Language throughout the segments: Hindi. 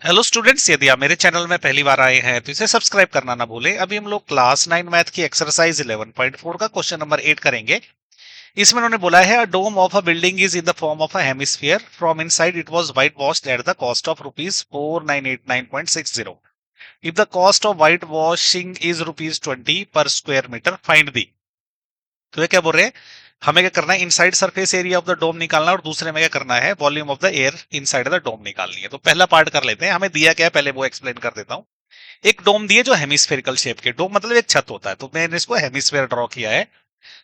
हेलो स्टूडेंट्स, यदि आप मेरे चैनल में पहली बार आए हैं तो इसे सब्सक्राइब करना ना भूलें। अभी हम लोग क्लास 9 मैथ की एक्सरसाइज 11.4 का क्वेश्चन नंबर 8 करेंगे। इसमें उन्होंने बोला है, a dome of a building is in the form of a hemisphere, from inside it was white washed at the cost of ₹4989.60। If the cost of white washing is ₹20 per square metre, find the. तो ये क्या बोल रहे हैं, हमें क्या करना है, inside surface area of the dome निकालना है और दूसरे में क्या करना है, volume of the air inside the dome निकालनी है। तो पहला पार्ट कर लेते हैं। हमें दिया क्या है पहले वो एक्सप्लेन कर देता हूं। एक डोम दिए जो हेमिस्फेरिकल शेप के, डोम मतलब एक छत होता है, तो मैंने इसको हेमिस्फेयर ड्रॉ किया है।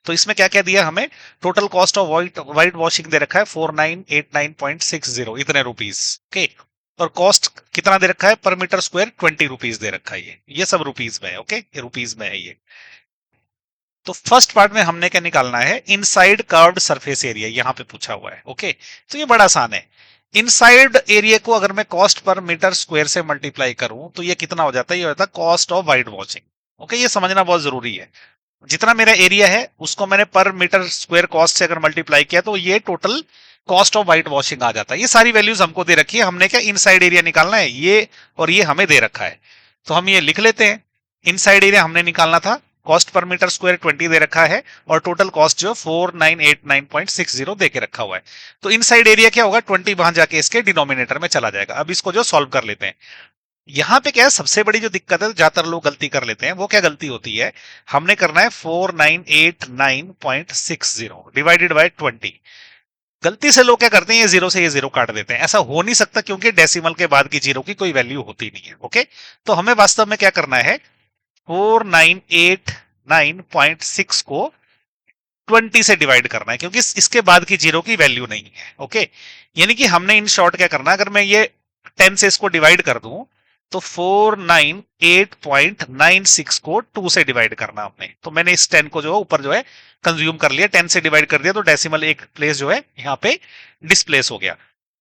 तो इसमें क्या क्या दिया हमें, total cost of white washing दे रखा है 4989.60, इतने रुपीज। ओके, और कॉस्ट कितना दे रखा है पर मीटर स्क्वायर, ₹20 दे रखा है। ये सब रुपीज में है। ओके, ये रुपीज में है ये। तो फर्स्ट पार्ट में हमने क्या निकालना है, इनसाइड कर्व्ड सरफेस एरिया, यहां पे पूछा हुआ है। ओके, तो ये बड़ा आसान है। इनसाइड एरिया को अगर मैं कॉस्ट पर मीटर स्क्वायर से मल्टीप्लाई करूं तो ये कितना हो जाता है, ये होता है cost of white washing. Okay, ये समझना बहुत जरूरी है। जितना मेरा एरिया है उसको मैंने पर मीटर स्क्वायर कॉस्ट से अगर मल्टीप्लाई किया तो ये total cost of white washing आ जाता है। ये सारी वैल्यूज हमको दे रखी है, हमने क्या इनसाइड एरिया निकालना है, ये और ये हमें दे रखा है। तो हम ये लिख लेते हैं। इनसाइड एरिया हमने निकालना था, कॉस्ट पर मीटर स्क्वायर 20 दे रखा है और टोटल कॉस्ट जो 4989.60 दे के रखा हुआ है। तो इनसाइड एरिया क्या होगा, 20 वहां जाके इसके डिनोमिनेटर में चला जाएगा। अब इसको जो सॉल्व कर लेते हैं। यहां पे क्या है, सबसे बड़ी जो दिक्कत है, ज्यादातर लोग गलती कर लेते हैं, वो क्या गलती होती है, हमने करना है 4989.60 डिवाइडेड बाय 20। गलती से लोग क्या करते हैं, ये जीरो काट देते हैं। ऐसा हो नहीं सकता क्योंकि डेसिमल के बाद की जीरो की कोई वैल्यू होती नहीं है। ओके, तो हमें वास्तव में क्या करना है, 4989.6 को 20 से डिवाइड करना है, क्योंकि इसके बाद की जीरो की वैल्यू नहीं है। ओके, यानी कि हमने इन शॉर्ट क्या करना है, अगर मैं ये 10 से इसको डिवाइड कर दूं तो 498.96 को 2 से डिवाइड करना हमने। तो मैंने इस 10 को जो है ऊपर जो है कंज्यूम कर लिया, 10 से डिवाइड कर दिया, तो डेसिमल एक प्लेस जो है यहाँ पे डिस्प्लेस हो गया।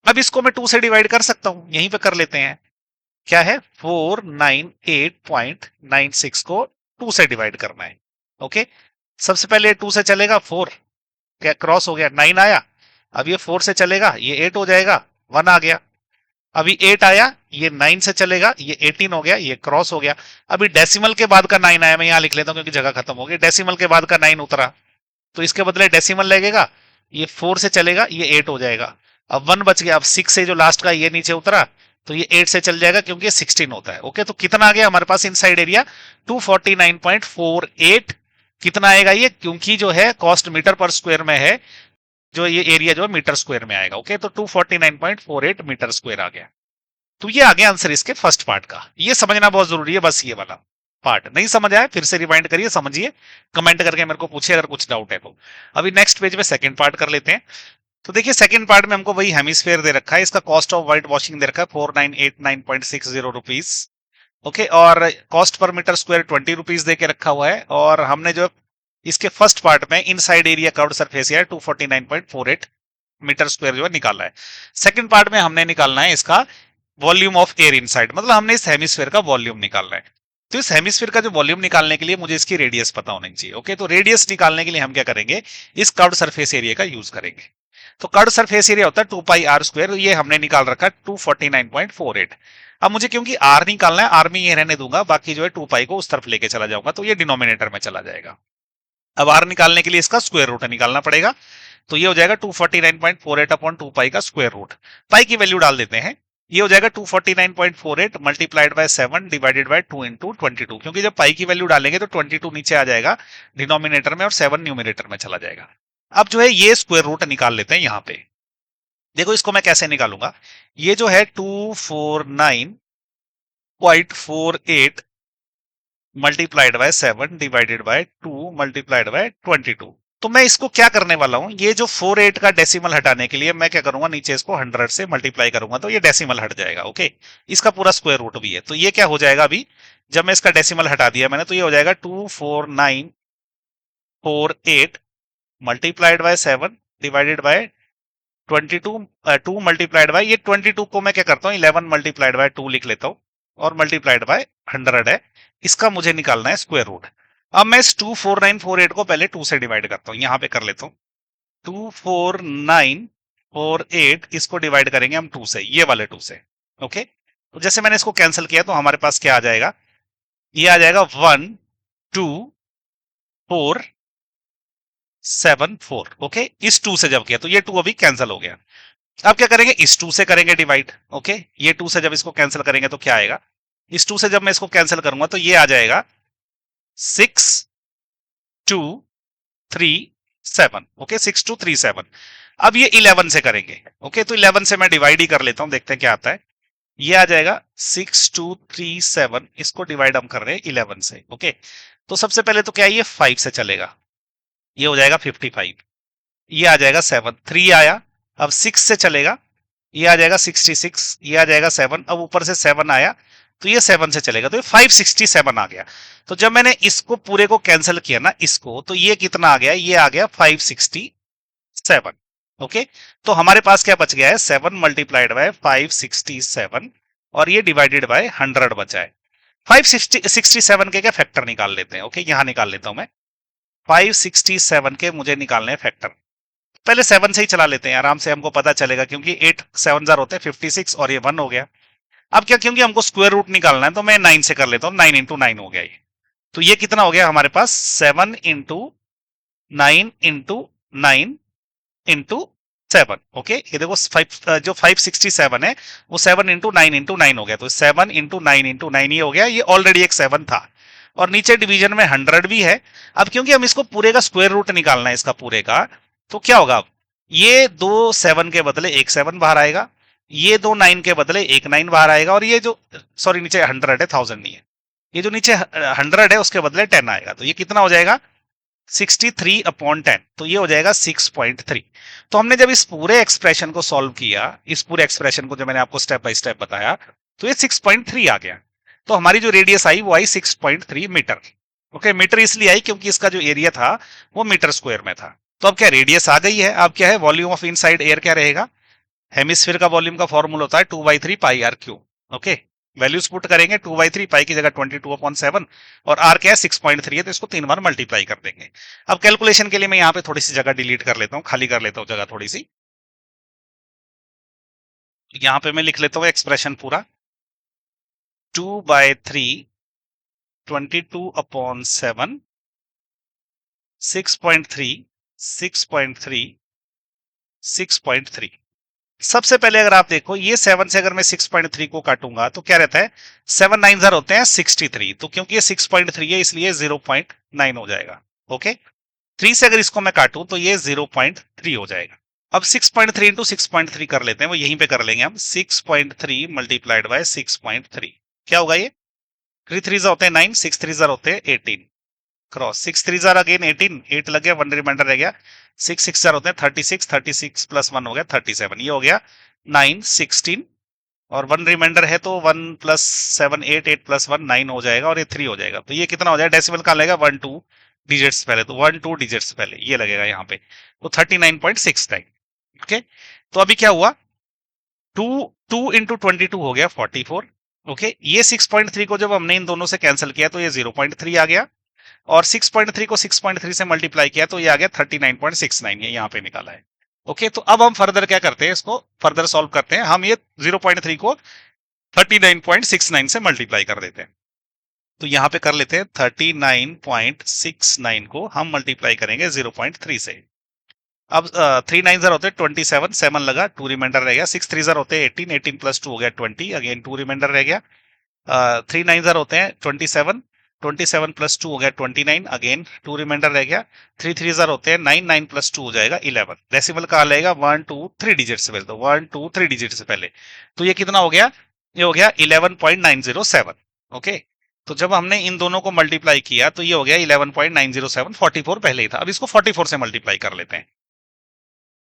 अब इसको मैं 2 से डिवाइड कर सकता हूं, यहीं पे कर लेते हैं। क्या है, 498.96 को 2 से डिवाइड करना है। ओके, सबसे पहले 2 से चलेगा 4, क्या क्रॉस हो गया, 9 आया। अब ये 4 से चलेगा, ये 8 हो जाएगा, 1 आ गया। अभी 8 आया, ये 9 से चलेगा, ये 18 हो गया, ये क्रॉस हो गया। अभी डेसिमल के बाद का 9 आया, मैं यहां लिख लेता हूं क्योंकि जगह खत्म हो गई। डेसिमल के बाद का 9 उतरा, तो इसके बदले डेसिमल लगेगा, ये 4 से चलेगा, ये 8 हो जाएगा। अब 1 बच गया। अब 6 से जो लास्ट का ये नीचे उतरा, तो ये 8 से चल जाएगा क्योंकि ये 16 होता है। ओके, तो कितना आ गया हमारे पास इनसाइड एरिया, 249.48। कितना आएगा ये, क्योंकि जो है कॉस्ट मीटर पर स्क्वायर में है, जो ये एरिया जो है मीटर स्क्वायर में आएगा। ओके, तो 249.48 मीटर स्क्वायर आ गया। तो ये आ गया आंसर इसके फर्स्ट पार्ट का। ये समझना बहुत जरूरी है, बस ये वाला पार्ट नहीं समझ आया फिर से रिवाइंड करिए, समझिए, कमेंट करके मेरे को पूछिए अगर कुछ डाउट है तो। अभी नेक्स्ट पेज पे सेकंड पार्ट कर लेते हैं। तो देखिए सेकंड पार्ट में हमको वही हेमिस्फेयर दे रखा है, इसका कॉस्ट ऑफ व्हाइट वॉशिंग दे रखा है 4989.60 रुपीज। ओके, और cost per metre square 20 rupees दे के रखा हुआ है। और हमने जो इसके फर्स्ट पार्ट में inside area curved surface area 249.48 metre square जो है निकाला है। सेकंड पार्ट में हमने निकालना है इसका वॉल्यूम ऑफ एयर इनसाइड, मतलब हमने इस हेमिस्फेयर का वॉल्यूम निकालना है। तो इस हेमिस्फेयर का जो वॉल्यूम निकालने के लिए मुझे इसकी रेडियस पता होनी चाहिए। ओके, तो रेडियस निकालने के लिए हम क्या करेंगे, इस कर्व्ड सरफेस एरिया का यूज करेंगे। तो कर्व्ड सरफेस एरिया होता है 2 πr², ये हमने निकाल रखा है 249.48। अब मुझे क्योंकि आर निकालना है, आर में ये रहने दूंगा, बाकी जो है 2 π को उस तरफ लेके चला जाऊंगा, तो ये डिनोमिनेटर में चला जाएगा। अब आर निकालने के लिए इसका स्क्वायर रूट निकालना पड़ेगा। तो ये हो जाएगा 249.48 अपॉन 2 π का स्क्वायर रूट। पाई की वैल्यू डाल देते हैं, ये हो जाएगा 249.48 multiplied by 7 divided by 2 into 22, क्योंकि जब पाई की वैल्यू डालेंगे तो 22 नीचे आ जाएगा डिनोमिनेटर में और 7 न्यूमिनेटर में चला जाएगा। अब जो है ये स्क्वायर रूट निकाल लेते हैं यहाँ पे। देखो इसको मैं कैसे निकालूंगा, ये जो है 249.48 multiplied by 7 divided by 2 multiplied by 22। तो मैं इसको क्या करने वाला हूं, ये जो 48 का डेसिमल हटाने के लिए मैं क्या करूंगा, नीचे इसको 100 से मल्टीप्लाई करूंगा तो ये डेसिमल हट जाएगा। ओके, इसका पूरा स्क्वायर रूट भी है, तो ये क्या हो जाएगा, अभी जब मैं इसका डेसिमल हटा दिया मैंने, तो ये हो जाएगा 24948 multiplied by 7 divided by 22। 2 multiplied by, ये 22 को मैं क्या करता हूँ 11 मल्टीप्लाइड बाय 2 लिख लेता हूँ और मल्टीप्लाइड बाय 100 है। इसका मुझे निकालना है स्क्वायर रूट। अब मैं इस 24948 को पहले 2 से डिवाइड करता हूं, यहां पे कर लेता हूं। 24948 इसको डिवाइड करेंगे हम 2 से, ये वाले 2 से। ओके, तो जैसे मैंने इसको कैंसिल किया तो हमारे पास क्या आ जाएगा, ये आ जाएगा 1 2 4 7 4। ओके, इस 2 से जब किया तो ये 2 अभी कैंसिल हो गया। अब क्या करेंगे, इस 2 से करेंगे डिवाइड। ओके, ये 2 से जब इसको कैंसिल करेंगे तो क्या आएगा, इस 2 से जब मैं इसको कैंसिल करूंगा तो ये आ जाएगा 6 2 3 7। ओके, 6 2 3 7। अब ये 11 से करेंगे। ओके, तो 11 से मैं डिवाइड ही कर लेता हूं, देखते हैं क्या आता है। ये आ जाएगा 6 2 3 7, इसको डिवाइड हम कर रहे हैं 11 से। ओके, तो सबसे पहले तो क्या है, ये 5 से चलेगा, ये हो जाएगा 55। ये आ जाएगा 7, 3 आया। अब 6 से चलेगा, ये आ जाएगा 66, ये आ जाएगा 7। अब ऊपर से 7 आया तो ये 7 से चलेगा, तो ये 567 आ गया। तो जब मैंने इसको पूरे को कैंसिल किया ना इसको, तो ये कितना आ गया, ये आ गया 567। ओके, तो हमारे पास क्या बच गया है, 7 मल्टीप्लाइड बाय 567 और ये डिवाइडेड बाय 100 बचा है। 567 के क्या फैक्टर निकाल लेते हैं। ओके, यहां निकाल लेता हूं मैं। 567 के मुझे निकालने हैं फैक्टर। पहले 7 से ही चला लेते हैं, आराम से हमको पता चलेगा, क्योंकि 8 7 जार होते हैं 56 और ये 1 हो गया। अब क्या, क्योंकि हमको स्क्वायर रूट निकालना है तो मैं 9 से कर लेता हूं, 9 इंटू 9 हो गया ये। तो ये कितना हो गया हमारे पास, 7 इंटू 9 इंटू 9 इंटू 7। ओके, ये देखो 5 जो 567 है वो 7 इंटू 9 हो गया, तो 7 इंटू 9 ये हो गया। ये ऑलरेडी एक 7 था और नीचे डिवीजन में 100 भी है। अब क्योंकि हम इसको पूरे का स्क्वायर रूट निकालना है इसका पूरे का, तो क्या होगा, अब ये 2 7 के बदले एक 7 बाहर आएगा, ये 2 9 के बदले एक 9 बाहर आएगा, और ये जो, सॉरी नीचे 100 है, 1000 नहीं है, ये जो नीचे 100 है उसके बदले 10 आएगा, तो ये कितना हो जाएगा, 63/10। तो ये हो जाएगा 6.3। तो हमने जब इस पूरे एक्सप्रेशन को सॉल्व किया, इस पूरे एक्सप्रेशन को जब मैंने आपको स्टेप बाय स्टेप बताया, तो ये 6.3 आ गया। तो हमारी जो रेडियस आई वो आई 6.3 मीटर। ओके, मीटर इसलिए आई क्योंकि इसका जो एरिया था वो मीटर स्क्वायर में था। तो अब क्या, रेडियस आ गई है। अब क्या है, वॉल्यूम ऑफ इनसाइड एयर क्या रहेगा, हेमिस्फीयर का वॉल्यूम का फॉर्मूला होता है 2/3 pi r cube. Okay, values put करेंगे, 2/3 पाई की जगह 22/7 और आर क्या है 6.3 है, तो इसको 3 बार मल्टीप्लाई कर देंगे। अब कैलकुलेशन के लिए मैं यहाँ पे थोड़ी सी जगह डिलीट कर लेता हूँ, खाली कर लेता हूँ जगह थोड़ी सी। यहाँ पे मैं लिख लेता हूँ एक्सप्रेशन पूरा, 2/3 22/7 6.3 6.3 6.3। सबसे पहले अगर आप देखो, ये 7 से अगर मैं 6.3 को काटूंगा तो क्या रहता है, 7 9 जार होते हैं 63, तो क्योंकि ये 6.3 है इसलिए 0.9 हो जाएगा। ओके, 3 से अगर इसको मैं काटूं तो ये 0.3 हो जाएगा। अब 6.3 इंटू 6.3 कर लेते हैं, वो यहीं पे कर लेंगे हम। 6.3 मल्टीप्लाइड बाय 6.3 क्या होगा, ये 3 3 होते हैं 9, 6 3 होते हैं 18, क्रॉस 6 3 अगेन 18, 8 लग गया, 1 रिमाइंडर रह गया, 6 6 होते हैं 36, 36 प्लस 1 हो गया 37, ये हो गया 9 16 और 1 रिमाइंडर है तो 1 प्लस 7 8, 8 प्लस 1 9 हो जाएगा और ये 3 हो जाएगा। तो ये कितना हो जाएगा, डेसिमल कहाँ लगेगा, 1 2 डिजिट्स पहले, तो 1 2 डिजिट्स पहले ये लगेगा यहाँ पे, तो 39.69। ओके, तो अभी क्या हुआ, 2 2 इंटू 22 हो गया 44। ओके, ये 6.3 को जब हमने इन दोनों से कैंसिल किया तो ये 0.3 आ गया, और 6.3 को 6.3 से मल्टीप्लाई किया तो ये आ गया 39.69, ये यहाँ पे निकाला है। ओके, तो अब हम फर्दर क्या करते हैं, इसको फर्दर सॉल्व करते हैं। हम ये 0.3 को 39.69 से मल्टीप्लाई कर देते हैं, तो यहाँ पे कर लेते हैं 39.69 को हम मल्टीप्लाई करेंगे 0.3 से। अब 3 9 होते हैं 27, 7 लगा, 2 रिमाइंडर रह गया, 6 3 होते हैं 18, 18 प्लस 2 हो गया 20, अगेन 2 रिमाइंडर रह गया, 3 9 होते हैं 27, 27 प्लस 2 हो गया 29, अगेन 2 रिमाइंडर रह गया, 3 3 होते हैं 9, 9 प्लस 2 हो जाएगा 11। डेसिमल कहाँ लगेगा, 1 2 3 डिजिट से पहले, तो 1 2 3 डिजिट से पहले, तो ये कितना हो गया, ये हो गया 11.907। ओके, तो जब हमने इन दोनों को मल्टीप्लाई किया तो ये हो गया 11.907, 44 पहले ही था। अब इसको 44 से मल्टीप्लाई कर लेते हैं,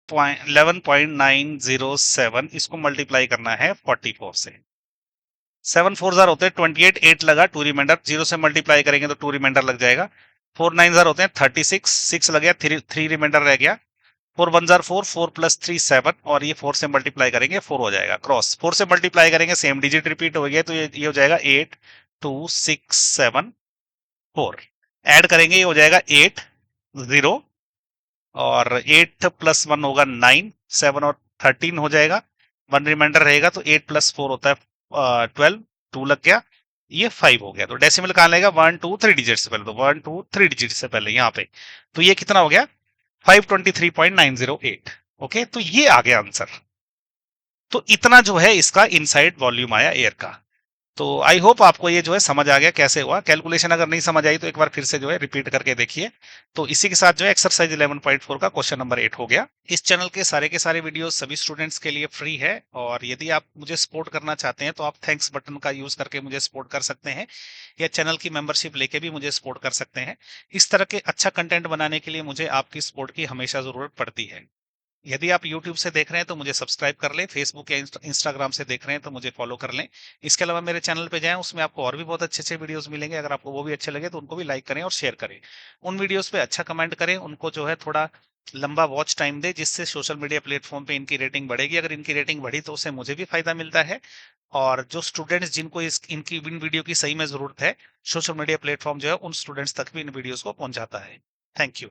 11.907 इसको मल्टीप्लाई करना है 44 से। 7 4 जार होते हैं 28, 8 लगा, 2 रिमाइंडर, 0 से मल्टीप्लाई करेंगे तो 2 रिमाइंडर लग जाएगा, 4 9 जार होते हैं 36, 6 लग गया, 3 रिमाइंडर रह गया, 4 1 जार 4, 4 प्लस 3 7, और ये 4 से मल्टीप्लाई करेंगे 4 हो जाएगा, क्रॉस 4 से मल्टीप्लाई करेंगे सेम डिजिट रिपीट हो गया, तो ये हो जाएगा 8 2 6 7 4, ऐड करेंगे ये हो जाएगा 8 0, और 8 प्लस 1 होगा 9, 7 और 13 हो जाएगा, 1 रिमाइंडर रहेगा, तो 8 प्लस 4 होता है 12, 2 लग गया, ये 5 हो गया। तो डेसिमल कहाँ लगेगा? 1 2 3 डिजिट से पहले, तो 1 2 3 डिजिट से पहले यहाँ पे। तो ये कितना हो गया? 523.908। ओके, तो ये आ गया आंसर। तो इतना जो है इसका इनसाइड वॉल्यूम आया एयर का। तो आई होप आपको ये जो है समझ आ गया कैसे हुआ। कैलकुलेशन अगर नहीं समझ आई तो एक बार फिर से जो है रिपीट करके देखिए। तो इसी के साथ जो है एक्सरसाइज 11.4 का क्वेश्चन नंबर 8 हो गया। इस चैनल के सारे वीडियोस सभी स्टूडेंट्स के लिए फ्री है, और यदि आप मुझे सपोर्ट करना चाहते हैं तो आप थैंक्स बटन का यूज करके मुझे सपोर्ट कर सकते हैं, या चैनल की मेंबरशिप लेके भी मुझे सपोर्ट कर सकते हैं। इस तरह के अच्छा कंटेंट बनाने के लिए मुझे आपकी सपोर्ट की हमेशा जरूरत पड़ती है। यदि आप YouTube से देख रहे हैं तो मुझे सब्सक्राइब कर लें, फेसबुक या इंस्टाग्राम से देख रहे हैं तो मुझे फॉलो कर लें। इसके अलावा मेरे चैनल पे जाएं, उसमें आपको और भी बहुत अच्छे अच्छे वीडियोस मिलेंगे। अगर आपको वो भी अच्छे लगे तो उनको भी लाइक करें और शेयर करें। उन वीडियोस पे अच्छा कमेंट करें, उनको जो है थोड़ा लंबा वॉच टाइम दे, जिससे सोशल मीडिया प्लेटफॉर्म पे इनकी रेटिंग बढ़ेगी। अगर इनकी रेटिंग बढ़ी तो उससे मुझे भी फायदा मिलता है, और जो स्टूडेंट्स जिनको इनकी इन वीडियो की सही में जरूरत है, सोशल मीडिया प्लेटफॉर्म जो है उन स्टूडेंट्स तक भी इन वीडियोस को पहुंचाता है। Thank you.